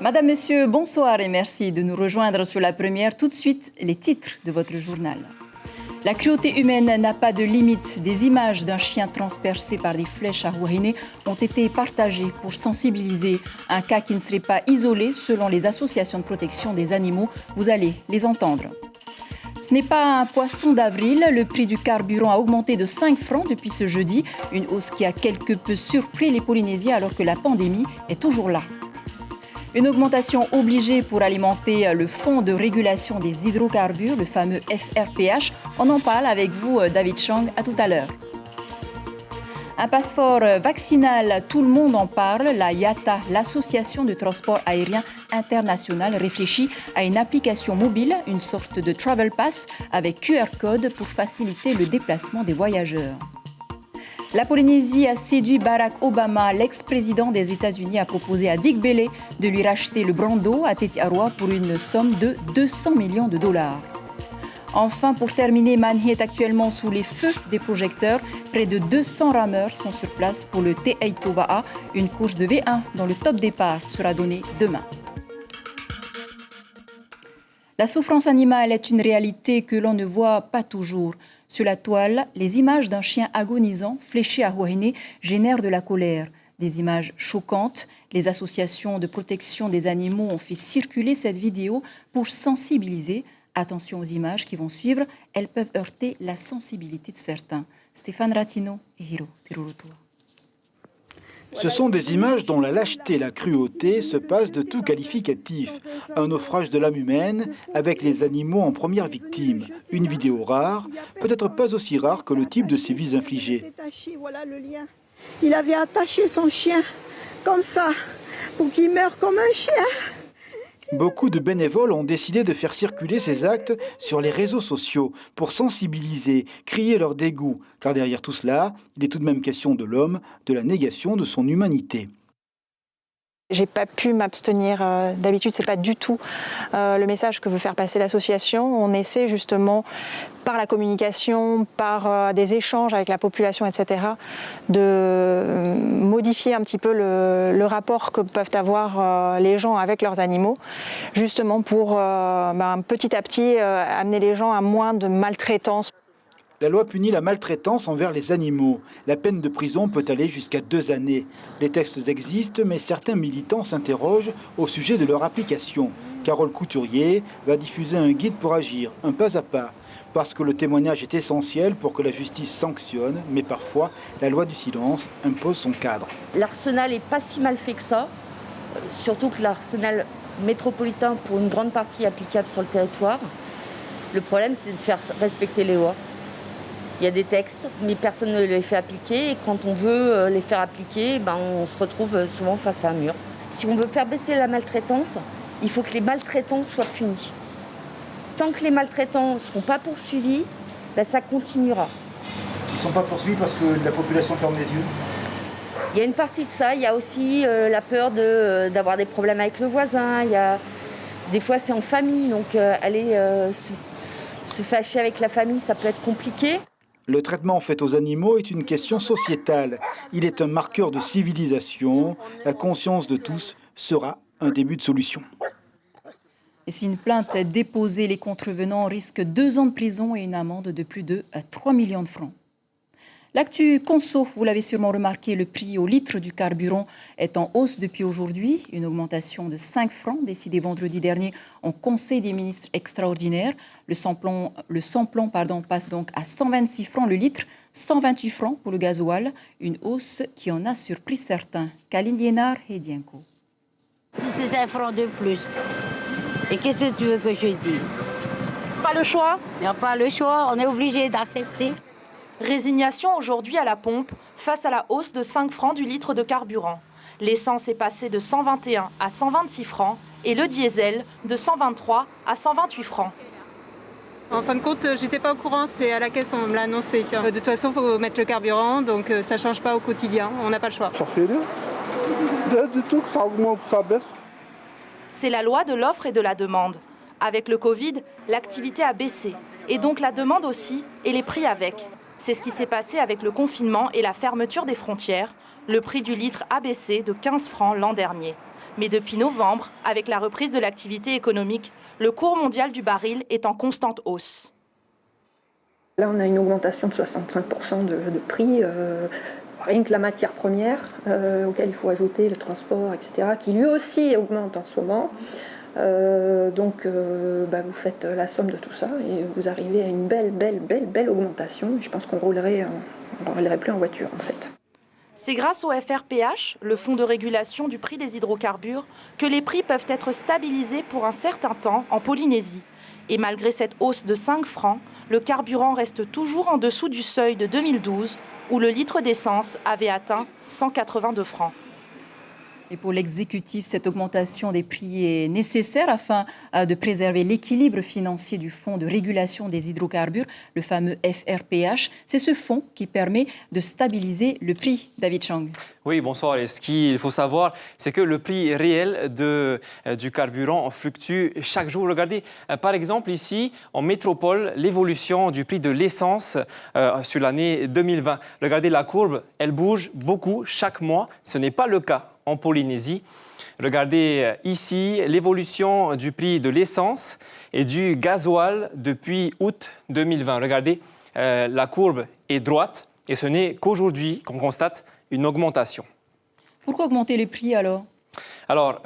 Madame, Monsieur, bonsoir et merci de nous rejoindre sur la première. Tout de suite, les titres de votre journal. La cruauté humaine n'a pas de limite. Des images d'un chien transpercé par des flèches à Huahine ont été partagées pour sensibiliser. Un cas qui ne serait pas isolé selon les associations de protection des animaux. Vous allez les entendre. Ce n'est pas un poisson d'avril. Le prix du carburant a augmenté de 5 francs depuis ce jeudi. Une hausse qui a quelque peu surpris les Polynésiens alors que la pandémie est toujours là. Une augmentation obligée pour alimenter le fonds de régulation des hydrocarbures, le fameux FRPH. On en parle avec vous, David Chang. À tout à l'heure. Un passeport vaccinal, tout le monde en parle. La IATA, l'Association de transport aérien international, réfléchit à une application mobile, une sorte de travel pass avec QR code pour faciliter le déplacement des voyageurs. La Polynésie a séduit Barack Obama. L'ex-président des États-Unis a proposé à Dick Bailey de lui racheter le Brando à Teti Arua pour une somme de 200 millions de dollars. Enfin, pour terminer, Manhi est actuellement sous les feux des projecteurs. Près de 200 rameurs sont sur place pour le Te Aitova'a, une course de V1 dont le top départ sera donné demain. La souffrance animale est une réalité que l'on ne voit pas toujours. Sur la toile, les images d'un chien agonisant fléché à Huahine génèrent de la colère. Des images choquantes. Les associations de protection des animaux ont fait circuler cette vidéo pour sensibiliser. Attention aux images qui vont suivre, elles peuvent heurter la sensibilité de certains. Stéphane Ratino et Hiro Tirurutua. Ce sont des images dont la lâcheté et la cruauté se passent de tout qualificatif. Un naufrage de l'âme humaine avec les animaux en première victime. Une vidéo rare, peut-être pas aussi rare que le type de sévices infligés. Il avait attaché son chien comme ça pour qu'il meure comme un chien. Beaucoup de bénévoles ont décidé de faire circuler ces actes sur les réseaux sociaux pour sensibiliser, crier leur dégoût. Car derrière tout cela, il est tout de même question de l'homme, de la négation de son humanité. J'ai pas pu m'abstenir. D'habitude, c'est pas du tout le message que veut faire passer l'association. On essaie justement, par la communication, par des échanges avec la population, etc., de modifier un petit peu le rapport que peuvent avoir les gens avec leurs animaux, justement pour petit à petit amener les gens à moins de maltraitance. La loi punit la maltraitance envers les animaux. La peine de prison peut aller jusqu'à 2 années. Les textes existent, mais certains militants s'interrogent au sujet de leur application. Carole Couturier va diffuser un guide pour agir, un pas à pas. Parce que le témoignage est essentiel pour que la justice sanctionne, mais parfois, la loi du silence impose son cadre. L'arsenal n'est pas si mal fait que ça, surtout que l'arsenal métropolitain, pour une grande partie, est applicable sur le territoire. Le problème, c'est de faire respecter les lois. Il y a des textes, mais personne ne les fait appliquer. Et quand on veut les faire appliquer, on se retrouve souvent face à un mur. Si on veut faire baisser la maltraitance, il faut que les maltraitants soient punis. Tant que les maltraitants ne seront pas poursuivis, ça continuera. Ils ne sont pas poursuivis parce que la population ferme les yeux ? Il y a une partie de ça. Il y a aussi la peur d'avoir des problèmes avec le voisin. Des fois, c'est en famille. Donc, aller se fâcher avec la famille, ça peut être compliqué. Le traitement fait aux animaux est une question sociétale. Il est un marqueur de civilisation. La conscience de tous sera un début de solution. Et si une plainte est déposée, les contrevenants risquent 2 ans de prison et une amende de plus de 3 millions de francs. L'actu conso, vous l'avez sûrement remarqué, le prix au litre du carburant est en hausse depuis aujourd'hui. Une augmentation de 5 francs décidée vendredi dernier en Conseil des ministres extraordinaire. Le samplon passe donc à 126 francs le litre, 128 francs pour le gasoil. Une hausse qui en a surpris certains. Kaline Liénard et Dienko. C'est 5 francs de plus. Et qu'est-ce que tu veux que je dise? Pas le choix. Il n'y a pas le choix, on est obligé d'accepter. Résignation aujourd'hui à la pompe face à la hausse de 5 francs du litre de carburant. L'essence est passée de 121 à 126 francs et le diesel de 123 à 128 francs. En fin de compte, j'étais pas au courant, c'est à la caisse on me l'a annoncé. De toute façon, il faut mettre le carburant, donc ça change pas au quotidien, on n'a pas le choix. Ça fait rien du tout que ça augmente, ça baisse. C'est la loi de l'offre et de la demande. Avec le Covid, l'activité a baissé et donc la demande aussi et les prix avec. C'est ce qui s'est passé avec le confinement et la fermeture des frontières. Le prix du litre a baissé de 15 francs l'an dernier. Mais depuis novembre, avec la reprise de l'activité économique, le cours mondial du baril est en constante hausse. Là, on a une augmentation de 65% de prix, rien que la matière première, auquel il faut ajouter le transport, etc., qui lui aussi augmente en ce moment. Vous faites la somme de tout ça et vous arrivez à une belle augmentation. Je pense qu'on roulerait plus en voiture, en fait. C'est grâce au FRPH, le Fonds de régulation du prix des hydrocarbures, que les prix peuvent être stabilisés pour un certain temps en Polynésie. Et malgré cette hausse de 5 francs, le carburant reste toujours en dessous du seuil de 2012, où le litre d'essence avait atteint 182 francs. Et pour l'exécutif, cette augmentation des prix est nécessaire afin de préserver l'équilibre financier du Fonds de régulation des hydrocarbures, le fameux FRPH. C'est ce fonds qui permet de stabiliser le prix. David Chang. Oui, bonsoir. Et ce qu'il faut savoir, c'est que le prix réel du carburant fluctue chaque jour. Regardez, par exemple, ici, en métropole, l'évolution du prix de l'essence sur l'année 2020. Regardez la courbe, elle bouge beaucoup chaque mois. Ce n'est pas le cas en Polynésie. Regardez ici l'évolution du prix de l'essence et du gasoil depuis août 2020. Regardez, la courbe est droite et ce n'est qu'aujourd'hui qu'on constate une augmentation. Pourquoi augmenter les prix alors ? Alors,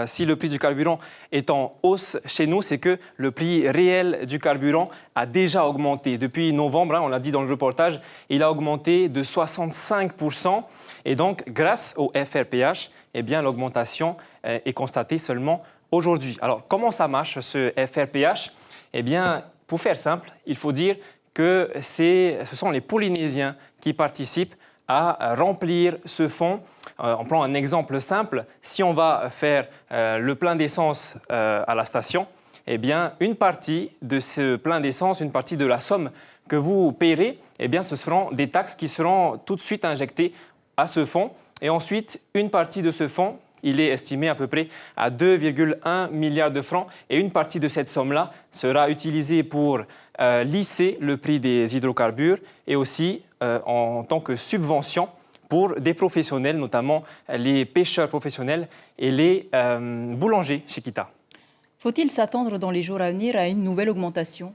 si le prix du carburant est en hausse chez nous, c'est que le prix réel du carburant a déjà augmenté. Depuis novembre, on l'a dit dans le reportage, il a augmenté de 65%. Et donc, grâce au FRPH, l'augmentation est constatée seulement aujourd'hui. Alors, comment ça marche, ce FRPH ? Pour faire simple, il faut dire que ce sont les Polynésiens qui participent à remplir ce fonds. On prend un exemple simple. Si on va faire le plein d'essence à la station, une partie de ce plein d'essence, une partie de la somme que vous paierez, ce seront des taxes qui seront tout de suite injectées à ce fonds. Et ensuite, une partie de ce fonds, il est estimé à peu près à 2,1 milliards de francs. Et une partie de cette somme-là sera utilisée pour lisser le prix des hydrocarbures et aussi en tant que subvention pour des professionnels, notamment les pêcheurs professionnels et les boulangers, Chiquita. Faut-il s'attendre dans les jours à venir à une nouvelle augmentation ?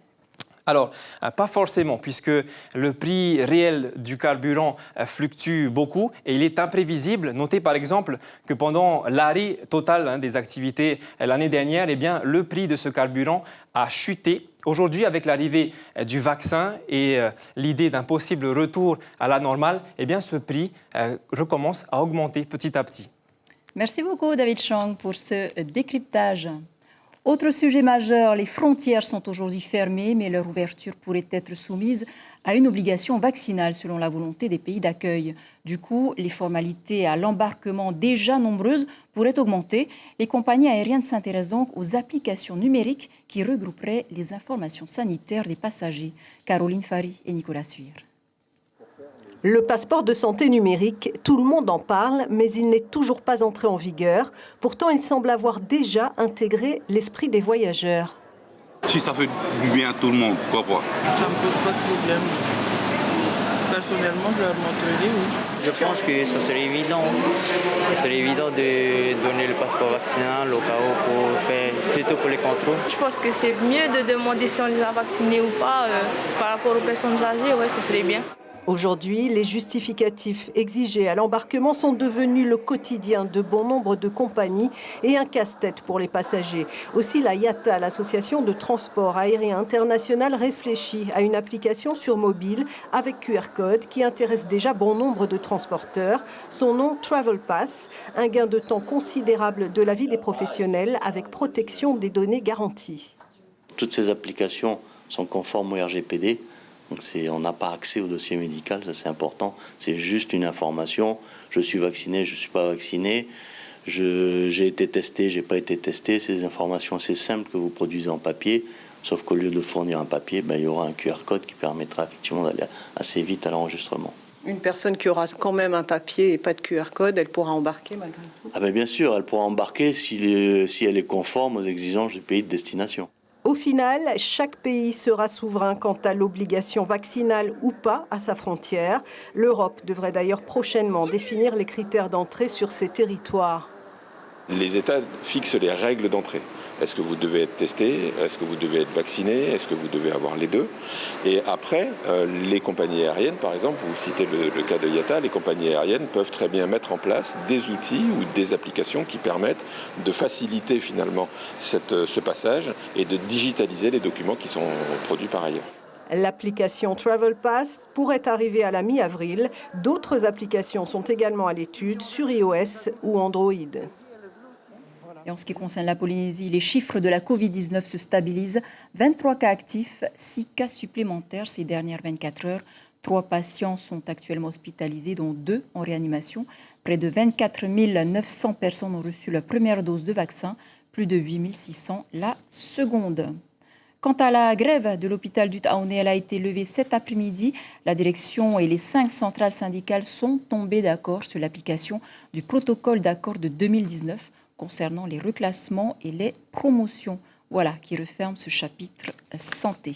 Alors, pas forcément, puisque le prix réel du carburant fluctue beaucoup et il est imprévisible. Notez par exemple que pendant l'arrêt total des activités l'année dernière, le prix de ce carburant a chuté. Aujourd'hui, avec l'arrivée du vaccin et l'idée d'un possible retour à la normale, ce prix recommence à augmenter petit à petit. Merci beaucoup David Chang pour ce décryptage. Autre sujet majeur, les frontières sont aujourd'hui fermées, mais leur ouverture pourrait être soumise à une obligation vaccinale selon la volonté des pays d'accueil. Du coup, les formalités à l'embarquement déjà nombreuses pourraient augmenter. Les compagnies aériennes s'intéressent donc aux applications numériques qui regrouperaient les informations sanitaires des passagers. Caroline Fari et Nicolas Suir. Le passeport de santé numérique, tout le monde en parle, mais il n'est toujours pas entré en vigueur. Pourtant, il semble avoir déjà intégré l'esprit des voyageurs. Si ça fait du bien à tout le monde, pourquoi pas ? Ça ne me pose pas de problème. Personnellement, je leur montrerai, oui. Je pense que ça serait évident. Ça serait évident de donner le passeport vaccinal au cas où pour faire, surtout pour les contrôles. Je pense que c'est mieux de demander si on les a vaccinés ou pas par rapport aux personnes âgées, ouais, ça serait bien. Aujourd'hui, les justificatifs exigés à l'embarquement sont devenus le quotidien de bon nombre de compagnies et un casse-tête pour les passagers. Aussi, la IATA, l'association de transport aérien international, réfléchit à une application sur mobile avec QR code qui intéresse déjà bon nombre de transporteurs. Son nom, Travel Pass, un gain de temps considérable de la vie des professionnels avec protection des données garanties. Toutes ces applications sont conformes au RGPD. Donc on n'a pas accès au dossier médical, ça c'est important. C'est juste une information. Je suis vacciné, je ne suis pas vacciné. J'ai été testé, je n'ai pas été testé. C'est des informations assez simples que vous produisez en papier. Sauf qu'au lieu de fournir un papier, il y aura un QR code qui permettra effectivement d'aller assez vite à l'enregistrement. Une personne qui aura quand même un papier et pas de QR code, elle pourra embarquer malgré tout ? Bien sûr, elle pourra embarquer si elle est conforme aux exigences du pays de destination. Au final, chaque pays sera souverain quant à l'obligation vaccinale ou pas à sa frontière. L'Europe devrait d'ailleurs prochainement définir les critères d'entrée sur ses territoires. Les États fixent les règles d'entrée. Est-ce que vous devez être testé? Est-ce que vous devez être vacciné? Est-ce que vous devez avoir les deux? Et après, les compagnies aériennes, par exemple, vous citez le cas de IATA, les compagnies aériennes peuvent très bien mettre en place des outils ou des applications qui permettent de faciliter finalement ce passage et de digitaliser les documents qui sont produits par ailleurs. L'application Travel Pass pourrait arriver à la mi-avril. D'autres applications sont également à l'étude sur iOS ou Android. Et en ce qui concerne la Polynésie, les chiffres de la Covid-19 se stabilisent. 23 cas actifs, 6 cas supplémentaires ces dernières 24 heures. 3 patients sont actuellement hospitalisés, dont 2 en réanimation. Près de 24 900 personnes ont reçu la première dose de vaccin, plus de 8 600 la seconde. Quant à la grève de l'hôpital du Taoné, elle a été levée cet après-midi. La direction et les 5 centrales syndicales sont tombées d'accord sur l'application du protocole d'accord de 2019 concernant les reclassements et les promotions. Voilà qui referme ce chapitre santé.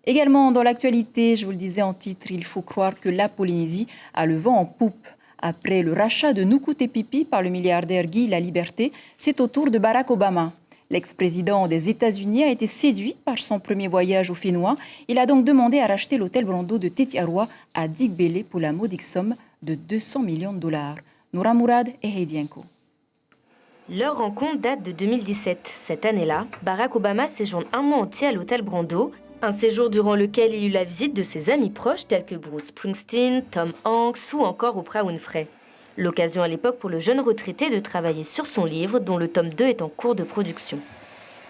Également dans l'actualité, je vous le disais en titre, il faut croire que la Polynésie a le vent en poupe. Après le rachat de Nukutepiti par le milliardaire Guy Laliberté, c'est au tour de Barack Obama. L'ex-président des États-Unis a été séduit par son premier voyage au Fénois. Il a donc demandé à racheter l'hôtel Brando de Tetiaroa à Digbélé pour la modique somme de 200 millions de dollars. Noura Mourad et Heidienko. Leur rencontre date de 2017. Cette année-là, Barack Obama séjourne un mois entier à l'hôtel Brando, un séjour durant lequel il eut la visite de ses amis proches tels que Bruce Springsteen, Tom Hanks ou encore Oprah Winfrey. L'occasion à l'époque pour le jeune retraité de travailler sur son livre dont le tome 2 est en cours de production.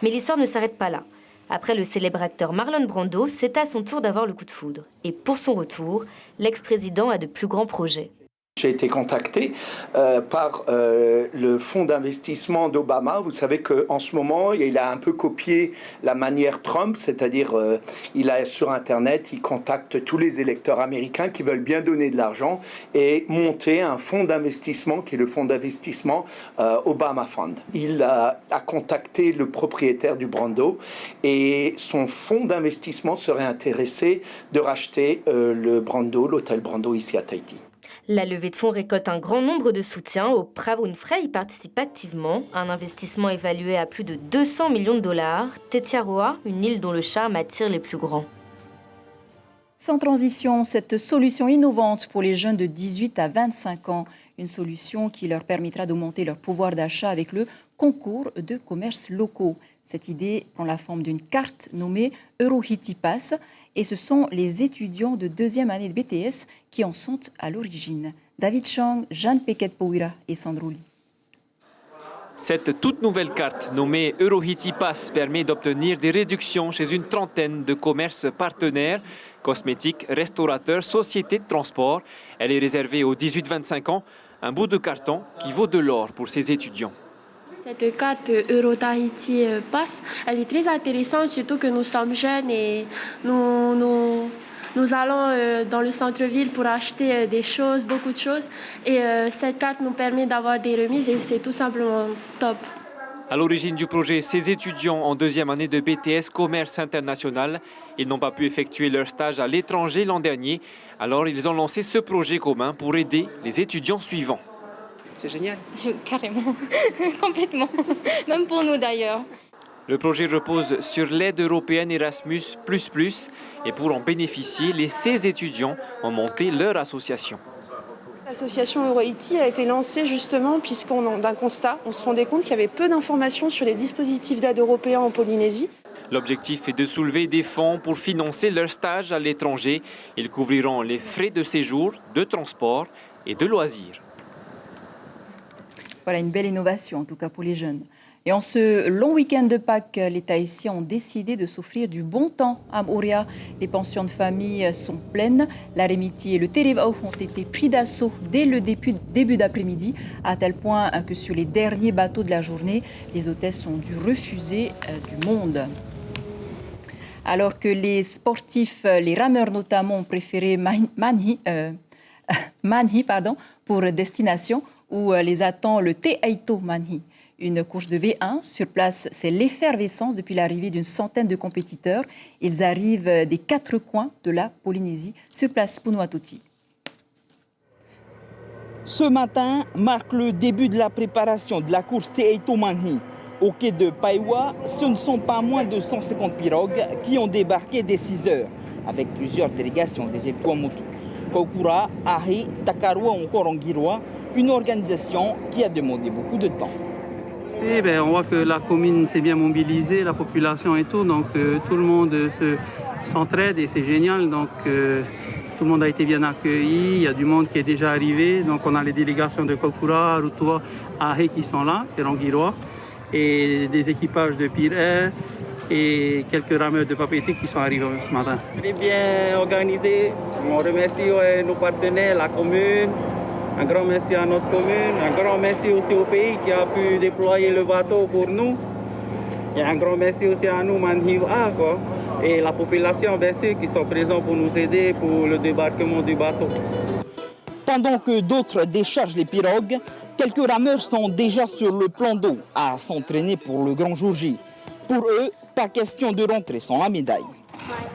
Mais l'histoire ne s'arrête pas là. Après le célèbre acteur Marlon Brando, c'est à son tour d'avoir le coup de foudre. Et pour son retour, l'ex-président a de plus grands projets. J'ai été contacté par le fonds d'investissement d'Obama. Vous savez qu'en ce moment, il a un peu copié la manière Trump, c'est-à-dire il a sur Internet, il contacte tous les électeurs américains qui veulent bien donner de l'argent et monter un fonds d'investissement qui est le fonds d'investissement Obama Fund. Il a contacté le propriétaire du Brando et son fonds d'investissement serait intéressé de racheter le Brando, l'hôtel Brando ici à Tahiti. La levée de fonds récolte un grand nombre de soutiens. Oprah Winfrey y participe activement. Un investissement évalué à plus de 200 millions de dollars. Tetiaroa, une île dont le charme attire les plus grands. Sans transition, cette solution innovante pour les jeunes de 18 à 25 ans, une solution qui leur permettra d'augmenter leur pouvoir d'achat avec le concours de commerces locaux. Cette idée prend la forme d'une carte nommée Eurohiti Pass et ce sont les étudiants de deuxième année de BTS qui en sont à l'origine. David Chang, Jeanne Pequet-Pouira et Sandro Lee. Cette toute nouvelle carte nommée Eurohiti Pass permet d'obtenir des réductions chez une trentaine de commerces partenaires, cosmétiques, restaurateurs, sociétés de transport. Elle est réservée aux 18-25 ans, un bout de carton qui vaut de l'or pour ces étudiants. Cette carte Euro-Tahiti Pass, elle est très intéressante, surtout que nous sommes jeunes et nous allons dans le centre-ville pour acheter des choses, beaucoup de choses. Et cette carte nous permet d'avoir des remises et c'est tout simplement top. À l'origine du projet, ces étudiants en deuxième année de BTS Commerce International, ils n'ont pas pu effectuer leur stage à l'étranger l'an dernier. Alors ils ont lancé ce projet commun pour aider les étudiants suivants. C'est génial. Carrément, complètement, même pour nous d'ailleurs. Le projet repose sur l'aide européenne Erasmus++, et pour en bénéficier, les 16 étudiants ont monté leur association. L'association Eurohiti a été lancée justement d'un constat, on se rendait compte qu'il y avait peu d'informations sur les dispositifs d'aide européens en Polynésie. L'objectif est de soulever des fonds pour financer leur stage à l'étranger. Ils couvriront les frais de séjour, de transport et de loisirs. Voilà une belle innovation, en tout cas pour les jeunes. Et en ce long week-end de Pâques, les Tahitiens ont décidé de s'offrir du bon temps à Moorea. Les pensions de famille sont pleines. L'Aremiti et le Terevao ont été pris d'assaut dès le début d'après-midi, à tel point que sur les derniers bateaux de la journée, les hôtesses ont dû refuser du monde. Alors que les sportifs, les rameurs notamment, ont préféré Manhi pour destination, où les attend le Te Aito Manhi. Une course de V1. Sur place, c'est l'effervescence depuis l'arrivée d'une centaine de compétiteurs. Ils arrivent des 4 coins de la Polynésie. Sur place, Punuatuti. Ce matin marque le début de la préparation de la course Teito Manhi. Au quai de Paiwa, ce ne sont pas moins de 150 pirogues qui ont débarqué dès 6 heures, avec plusieurs délégations des îles Tuamotu. Kokura, Ahe, Takarua ou encore Anguirua, une organisation qui a demandé beaucoup de temps. Eh bien, on voit que la commune s'est bien mobilisée, la population et tout, donc tout le monde s'entraide et c'est génial. Donc tout le monde a été bien accueilli, il y a du monde qui est déjà arrivé. Donc on a les délégations de Kokura, Rutua, Ahe qui sont là, et Rangiroa, et des équipages de Pire et quelques rameurs de papeterie qui sont arrivés ce matin. Très bien organisé, on remercie nos partenaires, la commune. Un grand merci à notre commune, un grand merci aussi au pays qui a pu déployer le bateau pour nous. Et un grand merci aussi à nous, Manhiva, et la population, bien sûr, qui sont présents pour nous aider pour le débarquement du bateau. Pendant que d'autres déchargent les pirogues, quelques rameurs sont déjà sur le plan d'eau à s'entraîner pour le grand jour J. Pour eux, pas question de rentrer sans la médaille.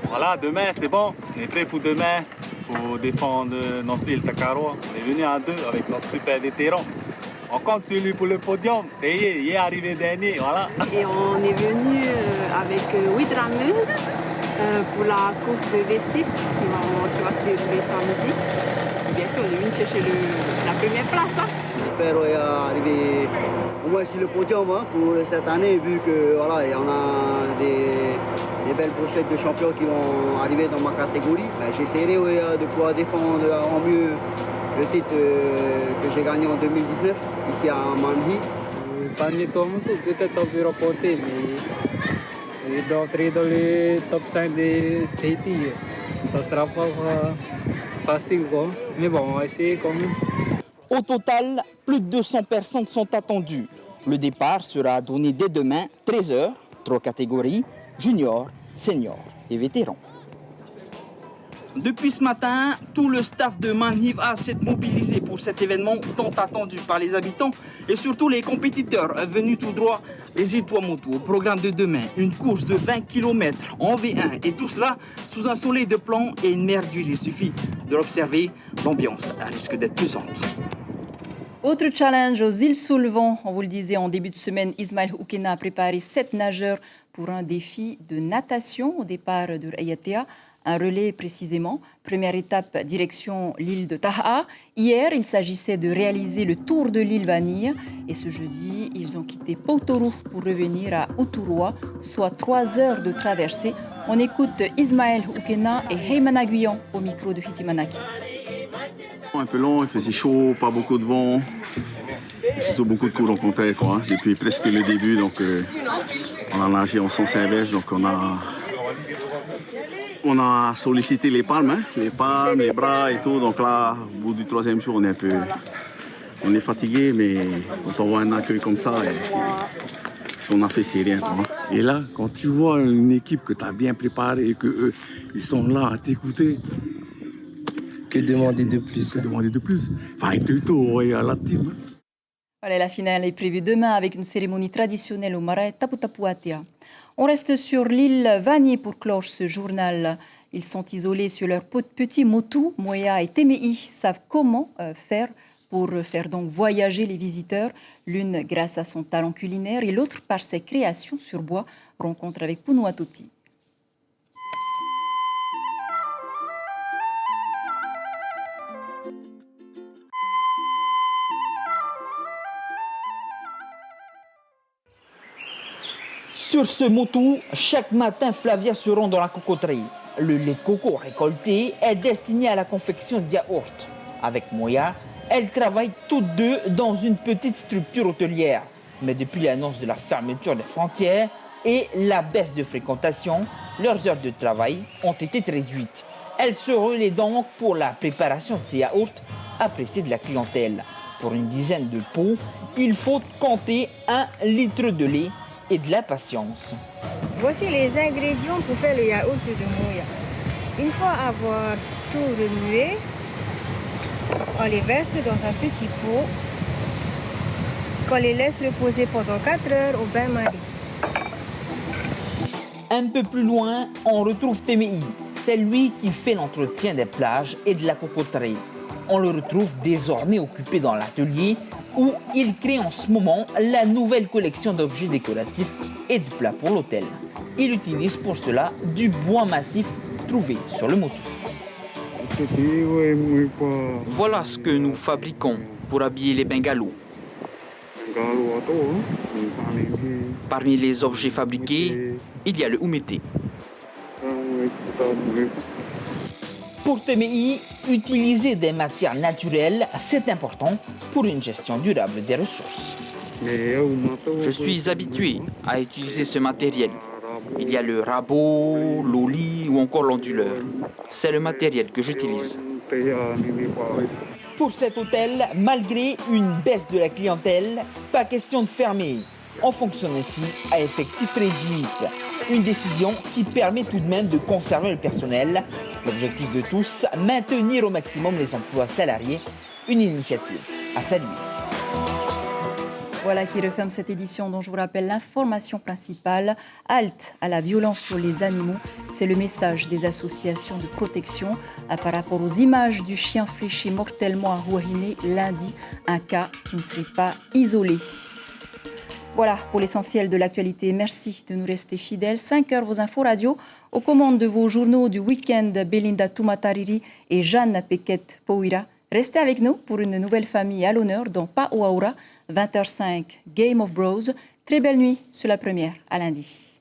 Voilà, demain c'est bon, on est prêt pour demain, pour défendre notre île Takarua. On est venu à deux avec notre super vétéran. On compte sur lui pour le podium, et il est arrivé dernier, voilà. Et on est venu avec 8 rameuses pour la course de V6 qui va se dérouler samedi. Et bien sûr, on est venu chercher la première place. J'espère arriver au moins sur le podium pour cette année, vu que voilà, il y en a des belles brochettes de champions qui vont arriver dans ma catégorie. J'essaierai de pouvoir défendre en mieux le titre que j'ai gagné en 2019 ici à Manhi. Parmi tout le monde, peut-être on peut remporter, mais d'entrer dans les top 5 des Tahiti, ça ne sera pas facile, quoi. Mais bon, on va essayer quand même. Au total, plus de 200 personnes sont attendues. Le départ sera donné dès demain, 13h, 3 catégories, junior, senior et vétérans. Depuis ce matin, tout le staff de Manhiva s'est mobilisé pour cet événement tant attendu par les habitants et surtout les compétiteurs venus tout droit des îles Tuamotu. Au programme de demain, une course de 20 km en V1 et tout cela sous un soleil de plomb et une mer d'huile. Il suffit de l'observer, l'ambiance risque d'être pesante. Autre challenge aux îles Soulevant. On vous le disait en début de semaine, Ismaël Houkena a préparé 7 nageurs pour un défi de natation au départ de Ayatea. Un relais précisément. Première étape, direction l'île de Taha. Hier, il s'agissait de réaliser le tour de l'île Vanille. Et ce jeudi, ils ont quitté Poutoru pour revenir à Uturua, soit 3 heures de traversée. On écoute Ismaël Houkena et Heymana Guyon au micro de Hitimanaki. Un peu long, il faisait chaud, pas beaucoup de vent. Surtout beaucoup de courants contraires, quoi. Depuis presque le début, donc on a nagé en sens inverse, donc on a sollicité les palmes, les bras et tout. Donc là, au bout du 3e jour, on est fatigué, mais quand on voit un accueil comme ça, ce qu'on a fait, c'est rien, quoi. Et là, quand tu vois une équipe que tu as bien préparée et qu'eux, ils sont là à t'écouter, que demander de plus? Que demander de plus? Enfin, tout à la team. Voilà, la finale est prévue demain avec une cérémonie traditionnelle au Marae Taputapuatea. On reste sur l'île Vanille pour clore ce journal. Ils sont isolés sur leur petit motu. Moya et Temei savent comment faire pour faire donc voyager les visiteurs. L'une grâce à son talent culinaire et l'autre par ses créations sur bois. Rencontre avec Punuatoti. Sur ce motu, chaque matin, Flavia se rend dans la cocoterie. Le lait de coco récolté est destiné à la confection de yaourts. Avec Moya, elles travaillent toutes deux dans une petite structure hôtelière. Mais depuis l'annonce de la fermeture des frontières et la baisse de fréquentation, leurs heures de travail ont été réduites. Elles se relaient donc pour la préparation de ces yaourts appréciés de la clientèle. Pour une dizaine de pots, il faut compter 1 litre de lait et de la patience. Voici les ingrédients pour faire le yaourt de Moya. Une fois avoir tout remué, on les verse dans un petit pot qu'on les laisse reposer pendant 4 heures au bain-marie. Un peu plus loin, on retrouve Temei. C'est lui qui fait l'entretien des plages et de la cocoterie. on le retrouve désormais occupé dans l'atelier où il crée en ce moment la nouvelle collection d'objets décoratifs et de plats pour l'hôtel. Il utilise pour cela du bois massif trouvé sur le motu. Voilà ce que nous fabriquons pour habiller les bungalows. Parmi les objets fabriqués, il y a le umete. Pour Temei, utiliser des matières naturelles, c'est important pour une gestion durable des ressources. Je suis habitué à utiliser ce matériel. Il y a le rabot, l'oli ou encore l'onduleur. C'est le matériel que j'utilise. Pour cet hôtel, malgré une baisse de la clientèle, pas question de fermer. On fonctionne ici à effectif réduit. Une décision qui permet tout de même de conserver le personnel. L'objectif de tous, maintenir au maximum les emplois salariés. Une initiative à saluer. Voilà qui referme cette édition dont je vous rappelle l'information principale. Halte à la violence sur les animaux. C'est le message des associations de protection par rapport aux images du chien fléché mortellement à Huahine lundi. Un cas qui ne serait pas isolé. Voilà pour l'essentiel de l'actualité. Merci de nous rester fidèles. 5 heures, vos infos radio. Aux commandes de vos journaux du week-end, Belinda Tumatariri et Jeanne Pequet Pouira. Restez avec nous pour une nouvelle famille à l'honneur dans Paoaura, 20h05, Game of Bros. Très belle nuit sur la première, à lundi.